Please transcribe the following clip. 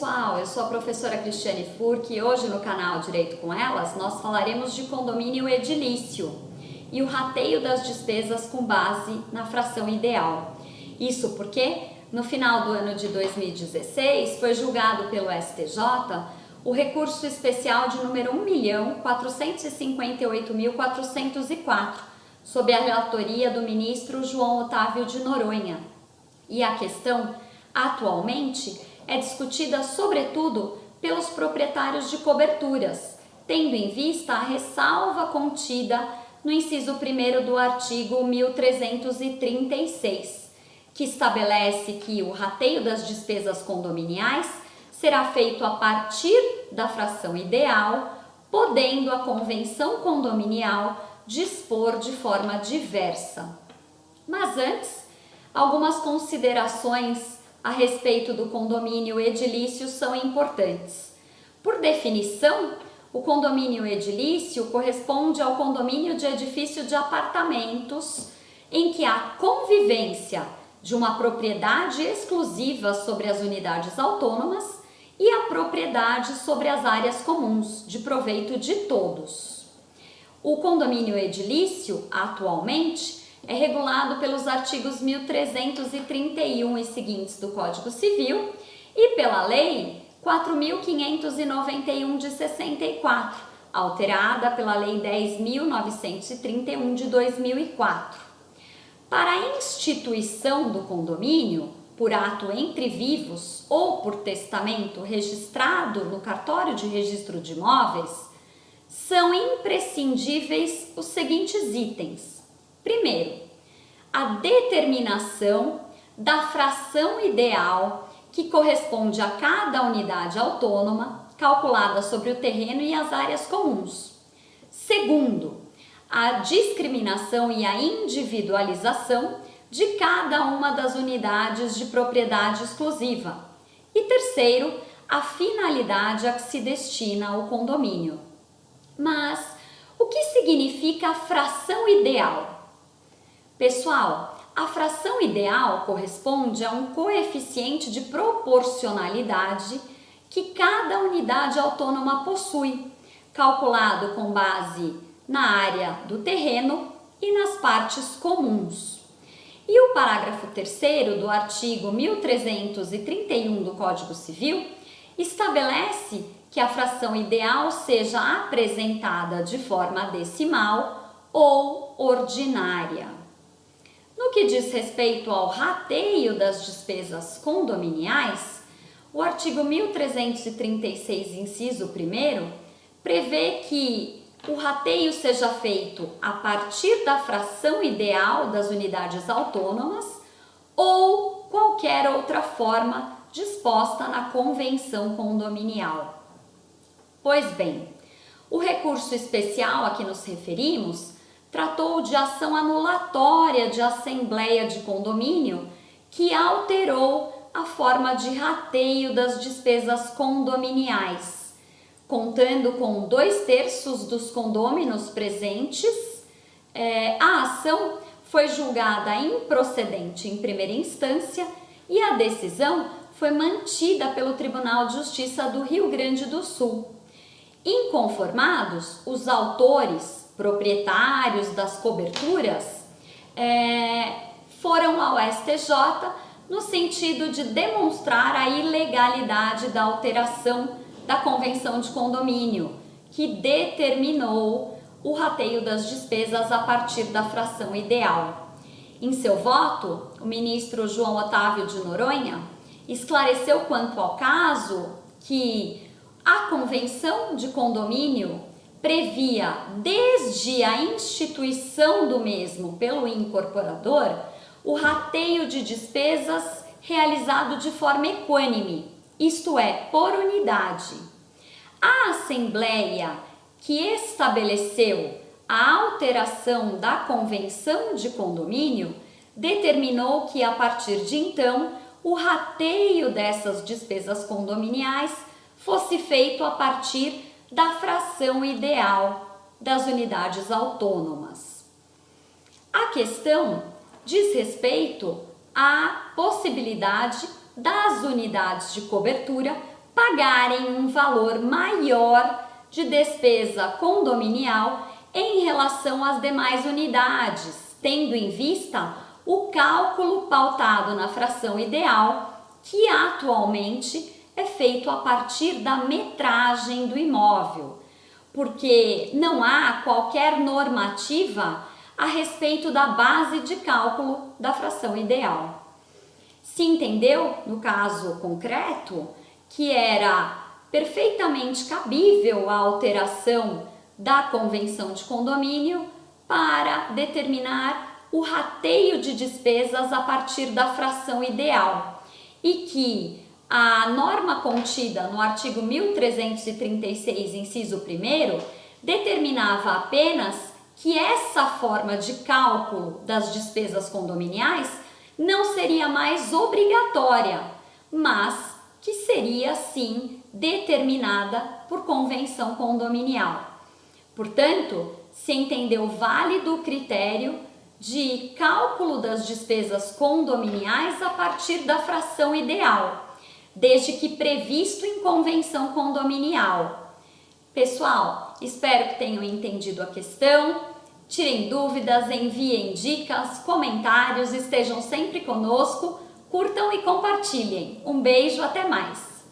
pessoal, eu sou a professora Cristiane Furque e hoje no canal Direito com Elas nós falaremos de condomínio edilício e o rateio das despesas com base na fração ideal. Isso porque no final do ano de 2016 foi julgado pelo STJ o recurso especial de número 1.458.404, sob a relatoria do ministro João Otávio de Noronha. E a questão, atualmente, é discutida sobretudo pelos proprietários de coberturas, tendo em vista a ressalva contida no inciso 1º do artigo 1336, que estabelece que o rateio das despesas condominiais será feito a partir da fração ideal, podendo a convenção condominial dispor de forma diversa. Mas antes, algumas considerações a respeito do condomínio edilício são importantes. Por definição, o condomínio edilício corresponde ao condomínio de edifício de apartamentos em que há convivência de uma propriedade exclusiva sobre as unidades autônomas e a propriedade sobre as áreas comuns, de proveito de todos. O condomínio edilício, atualmente, é regulado pelos artigos 1331 e seguintes do Código Civil e pela Lei 4.591 de 64, alterada pela Lei 10.931 de 2004. Para a instituição do condomínio, por ato entre vivos ou por testamento registrado no cartório de registro de imóveis, são imprescindíveis os seguintes itens. Primeiro, a determinação da fração ideal que corresponde a cada unidade autônoma, calculada sobre o terreno e as áreas comuns. Segundo, a discriminação e a individualização de cada uma das unidades de propriedade exclusiva. E terceiro, a finalidade a que se destina o condomínio. Mas o que significa a fração ideal? Pessoal, a fração ideal corresponde a um coeficiente de proporcionalidade que cada unidade autônoma possui, calculado com base na área do terreno e nas partes comuns. E o parágrafo 3º do artigo 1331 do Código Civil estabelece que a fração ideal seja apresentada de forma decimal ou ordinária. No que diz respeito ao rateio das despesas condominiais, o artigo 1336, inciso 1º, prevê que o rateio seja feito a partir da fração ideal das unidades autônomas ou qualquer outra forma disposta na convenção condominial. Pois bem, o recurso especial a que nos referimos tratou de ação anulatória de assembleia de condomínio que alterou a forma de rateio das despesas condominiais, contando com 2/3 dos condôminos presentes. A ação foi julgada improcedente em primeira instância e a decisão foi mantida pelo Tribunal de Justiça do Rio Grande do Sul. Inconformados, os autores proprietários das coberturas foram ao STJ no sentido de demonstrar a ilegalidade da alteração da convenção de condomínio, que determinou o rateio das despesas a partir da fração ideal. Em seu voto, o ministro João Otávio de Noronha esclareceu quanto ao caso que a convenção de condomínio previa, desde a instituição do mesmo pelo incorporador, o rateio de despesas realizado de forma equânime, isto é, por unidade. A Assembleia que estabeleceu a alteração da convenção de condomínio determinou que, a partir de então, o rateio dessas despesas condominiais fosse feito a partir da fração ideal das unidades autônomas. A questão diz respeito à possibilidade das unidades de cobertura pagarem um valor maior de despesa condominial em relação às demais unidades, tendo em vista o cálculo pautado na fração ideal, que atualmente é feito a partir da metragem do imóvel, porque não há qualquer normativa a respeito da base de cálculo da fração ideal. Se entendeu, no caso concreto, que era perfeitamente cabível a alteração da convenção de condomínio para determinar o rateio de despesas a partir da fração ideal e que a norma contida no artigo 1336, inciso 1º, determinava apenas que essa forma de cálculo das despesas condominiais não seria mais obrigatória, mas que seria sim determinada por convenção condominial. Portanto, se entendeu válido o critério de cálculo das despesas condominiais a partir da fração ideal, desde que previsto em convenção condominial. Pessoal, espero que tenham entendido a questão. Tirem dúvidas, enviem dicas, comentários, estejam sempre conosco, curtam e compartilhem. Um beijo, até mais!